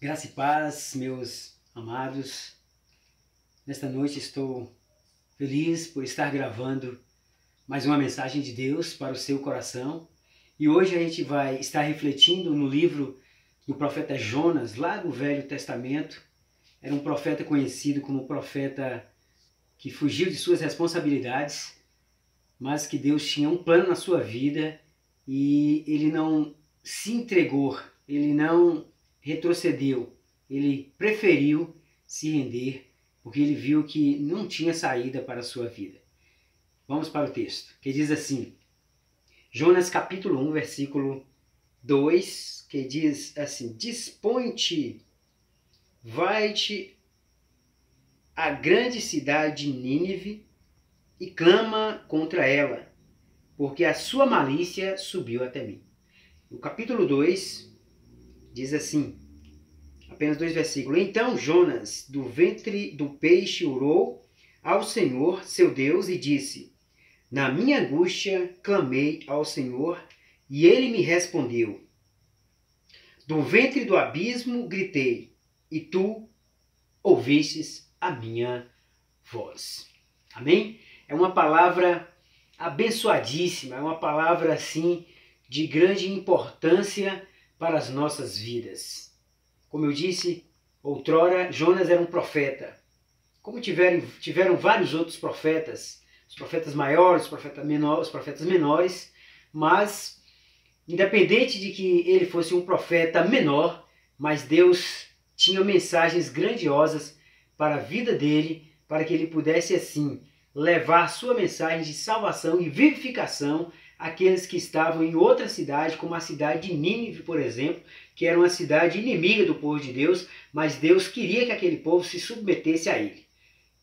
Graça e paz, meus amados. Nesta noite estou feliz por estar gravando mais uma mensagem de Deus para o seu coração. E hoje a gente vai estar refletindo no livro do profeta Jonas, lá do Velho Testamento. Era um profeta conhecido como profeta que fugiu de suas responsabilidades, mas que Deus tinha um plano na sua vida e ele não se entregou, ele não retrocedeu, ele preferiu se render porque ele viu que não tinha saída para a sua vida. Vamos para o texto, que diz assim, Jonas capítulo 1, versículo 2, que diz assim: Dispõe-te, vai-te à grande cidade de Nínive e clama contra ela, porque a sua malícia subiu até mim. O capítulo 2 diz assim, apenas 2 versículos. Então Jonas, do ventre do peixe, orou ao Senhor, seu Deus, e disse: Na minha angústia clamei ao Senhor, e ele me respondeu. Do ventre do abismo gritei, e tu ouvistes a minha voz. Amém? É uma palavra abençoadíssima, é uma palavra assim de grande importância para as nossas vidas. Como eu disse, outrora Jonas era um profeta. Como tiveram vários outros profetas, os profetas maiores, os profetas menores, mas independente de que ele fosse um profeta menor, mas Deus tinha mensagens grandiosas para a vida dele, para que ele pudesse assim levar sua mensagem de salvação e vivificação àqueles que estavam em outra cidade, como a cidade de Nínive, por exemplo, que era uma cidade inimiga do povo de Deus, mas Deus queria que aquele povo se submetesse a ele.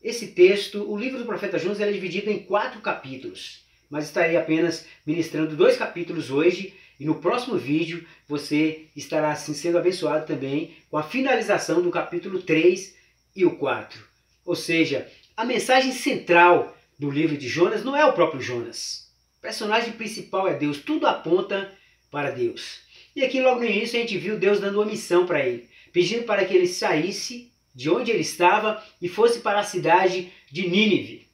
Esse texto, o livro do profeta Jonas, é dividido em 4 capítulos, mas estarei apenas ministrando 2 capítulos hoje, e no próximo vídeo você estará assim sendo abençoado também com a finalização do capítulo 3 e o 4. Ou seja, a mensagem central do livro de Jonas não é o próprio Jonas. O personagem principal é Deus, tudo aponta para Deus. E aqui logo no início a gente viu Deus dando uma missão para ele, pedindo para que ele saísse de onde ele estava e fosse para a cidade de Nínive.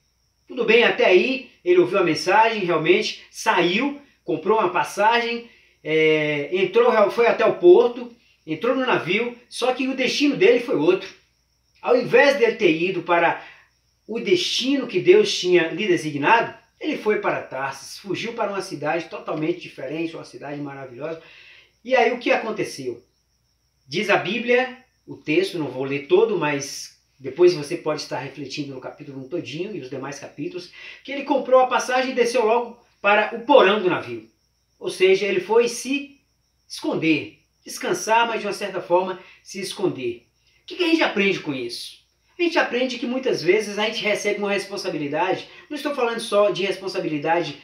Tudo bem, até aí ele ouviu a mensagem, realmente saiu, comprou uma passagem, foi até o porto, entrou no navio, só que o destino dele foi outro. Ao invés dele ter ido para o destino que Deus tinha lhe designado, ele foi para Tarsis, fugiu para uma cidade totalmente diferente, uma cidade maravilhosa. E aí o que aconteceu? Diz a Bíblia, o texto, não vou ler todo, mas depois você pode estar refletindo no capítulo 1 todinho e os demais capítulos, que ele comprou a passagem e desceu logo para o porão do navio. Ou seja, ele foi se esconder, descansar, mas de uma certa forma se esconder. O que a gente aprende com isso? A gente aprende que muitas vezes a gente recebe uma responsabilidade, não estou falando só de responsabilidade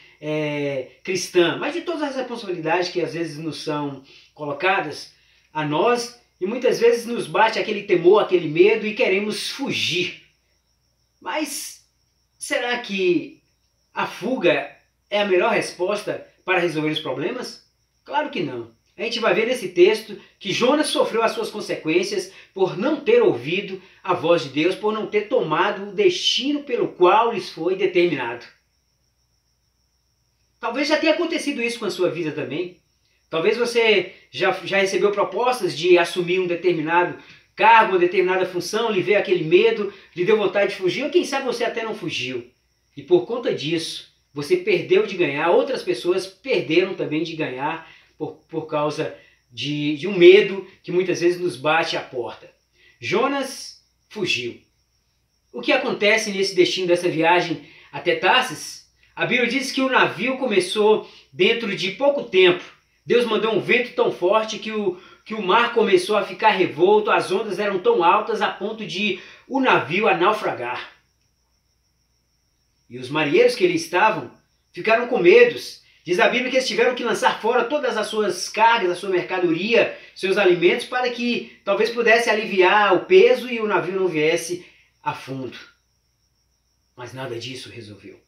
cristã, mas de todas as responsabilidades que às vezes nos são colocadas a nós, e muitas vezes nos bate aquele temor, aquele medo e queremos fugir. Mas será que a fuga é a melhor resposta para resolver os problemas? Claro que não. A gente vai ver nesse texto que Jonas sofreu as suas consequências por não ter ouvido a voz de Deus, por não ter tomado o destino pelo qual lhes foi determinado. Talvez já tenha acontecido isso com a sua vida também. Talvez você já recebeu propostas de assumir um determinado cargo, uma determinada função, lhe veio aquele medo, lhe deu vontade de fugir, ou quem sabe você até não fugiu. E por conta disso, você perdeu de ganhar, outras pessoas perderam também de ganhar por causa de um medo que muitas vezes nos bate à porta. Jonas fugiu. O que acontece nesse destino dessa viagem até Tarsis? A Bíblia diz que o navio começou dentro de pouco tempo. Deus mandou um vento tão forte que o mar começou a ficar revolto, as ondas eram tão altas a ponto de o navio a naufragar. E os marinheiros que ali estavam ficaram com medos. Diz a Bíblia que eles tiveram que lançar fora todas as suas cargas, a sua mercadoria, seus alimentos, para que talvez pudesse aliviar o peso e o navio não viesse a fundo. Mas nada disso resolveu.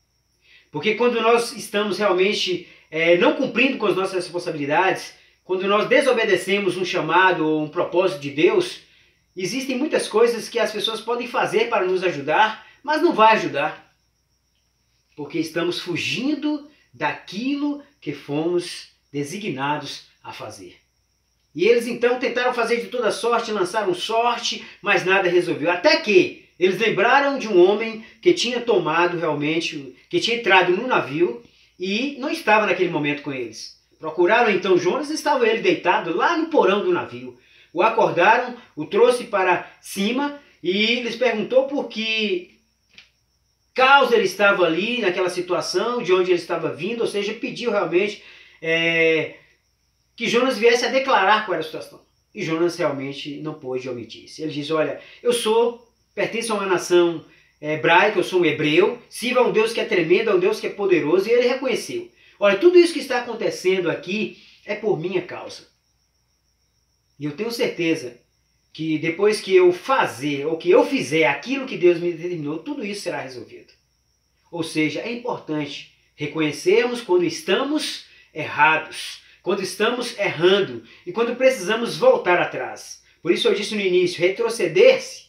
Porque quando nós estamos realmente não cumprindo com as nossas responsabilidades, quando nós desobedecemos um chamado ou um propósito de Deus, existem muitas coisas que as pessoas podem fazer para nos ajudar, mas não vai ajudar. Porque estamos fugindo daquilo que fomos designados a fazer. E eles então tentaram fazer de toda sorte, lançaram sorte, mas nada resolveu. Até que eles lembraram de um homem que tinha tomado realmente, que tinha entrado no navio e não estava naquele momento com eles. Procuraram então Jonas e estava ele deitado lá no porão do navio. O acordaram, o trouxe para cima e lhes perguntou por que causa ele estava ali naquela situação, de onde ele estava vindo, ou seja, pediu realmente que Jonas viesse a declarar qual era a situação. E Jonas realmente não pôde omitir-se. Ele diz, olha, pertenço a uma nação hebraica, eu sou um hebreu, sirvo a um Deus que é tremendo, a um Deus que é poderoso, e ele reconheceu. Olha, tudo isso que está acontecendo aqui é por minha causa. E eu tenho certeza que depois que eu fizer aquilo que Deus me determinou, tudo isso será resolvido. Ou seja, é importante reconhecermos quando estamos errados, quando estamos errando e quando precisamos voltar atrás. Por isso eu disse no início, retroceder-se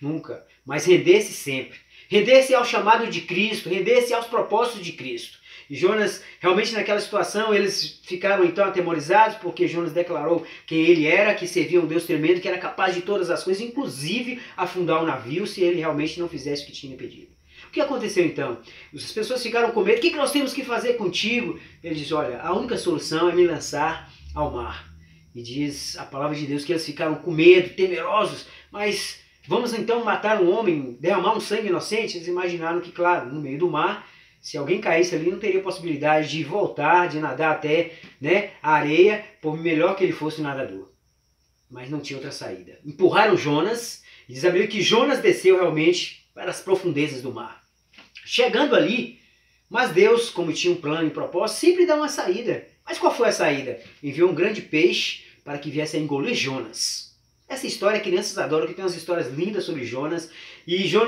nunca, mas render-se sempre. Render-se ao chamado de Cristo, render-se aos propósitos de Cristo. E Jonas, realmente naquela situação, eles ficaram então atemorizados, porque Jonas declarou quem ele era, que servia um Deus tremendo, que era capaz de todas as coisas, inclusive afundar o navio, se ele realmente não fizesse o que tinha pedido. O que aconteceu então? As pessoas ficaram com medo. O que nós temos que fazer contigo? Ele diz, olha, a única solução é me lançar ao mar. E diz a palavra de Deus que eles ficaram com medo, temerosos, mas vamos então matar um homem, derramar um sangue inocente? Eles imaginaram que, claro, no meio do mar, se alguém caísse ali, não teria possibilidade de voltar, de nadar até a areia, por melhor que ele fosse um nadador. Mas não tinha outra saída. Empurraram Jonas, e diz a Bíblia que Jonas desceu realmente para as profundezas do mar. Chegando ali, mas Deus, como tinha um plano e propósito, sempre dá uma saída. Mas qual foi a saída? Enviou um grande peixe para que viesse a engolir Jonas. Essa história, crianças adoram, que tem umas histórias lindas sobre Jonas.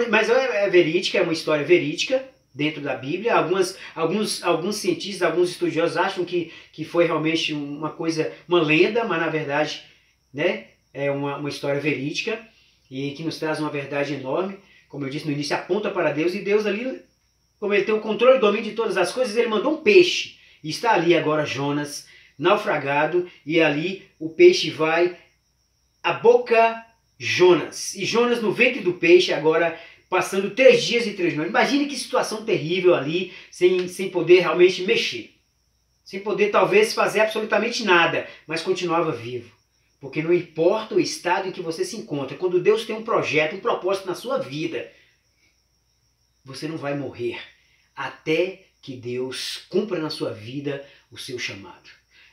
Mas é verídica, é uma história verídica dentro da Bíblia. Alguns cientistas, alguns estudiosos acham que foi realmente uma coisa, uma lenda, mas na verdade é uma história verídica e que nos traz uma verdade enorme. Como eu disse no início, aponta para Deus, e Deus ali, como ele tem o controle e domínio de todas as coisas, ele mandou um peixe. E está ali agora Jonas, naufragado, e ali o peixe vai a boca Jonas. E Jonas no ventre do peixe agora passando 3 dias e 3 noites. Imagine que situação terrível ali, sem poder realmente mexer. Sem poder talvez fazer absolutamente nada, mas continuava vivo. Porque não importa o estado em que você se encontra, quando Deus tem um projeto, um propósito na sua vida, você não vai morrer até que Deus cumpra na sua vida o seu chamado.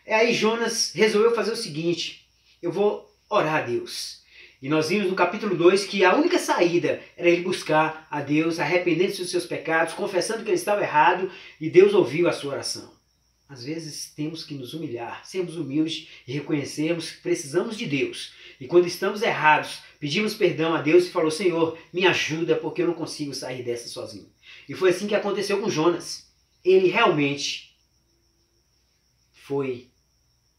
Aí Jonas resolveu fazer o seguinte, eu vou orar a Deus. E nós vimos no capítulo 2 que a única saída era ele buscar a Deus, arrependendo-se dos seus pecados, confessando que ele estava errado, e Deus ouviu a sua oração. Às vezes temos que nos humilhar, sermos humildes e reconhecermos que precisamos de Deus. E quando estamos errados, pedimos perdão a Deus e falou, Senhor, me ajuda porque eu não consigo sair dessa sozinho. E foi assim que aconteceu com Jonas. Ele realmente foi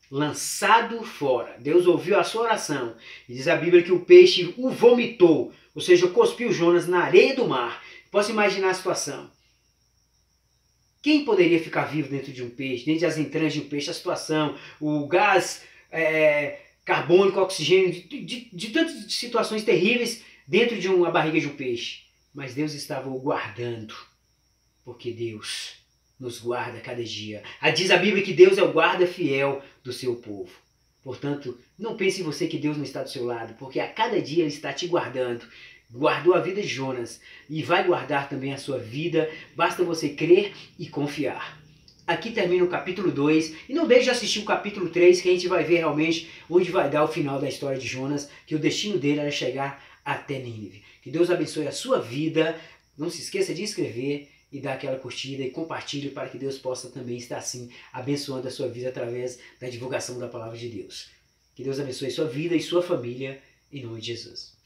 lançado fora. Deus ouviu a sua oração. E diz a Bíblia que o peixe o vomitou, ou seja, cuspiu Jonas na areia do mar. Posso imaginar a situação. Quem poderia ficar vivo dentro de um peixe, dentro das entranhas de um peixe? A situação, o gás carbônico, oxigênio, de tantas situações terríveis dentro de uma barriga de um peixe. Mas Deus estava o guardando, porque Deus nos guarda cada dia. Diz a Bíblia que Deus é o guarda fiel do seu povo. Portanto, não pense em você que Deus não está do seu lado, porque a cada dia Ele está te guardando. Guardou a vida de Jonas e vai guardar também a sua vida. Basta você crer e confiar. Aqui termina o capítulo 2 e não deixe de assistir o capítulo 3, que a gente vai ver realmente onde vai dar o final da história de Jonas, que o destino dele era chegar até Nínive. Que Deus abençoe a sua vida. Não se esqueça de inscrever e dar aquela curtida e compartilhe para que Deus possa também estar assim abençoando a sua vida através da divulgação da palavra de Deus. Que Deus abençoe sua vida e sua família em nome de Jesus.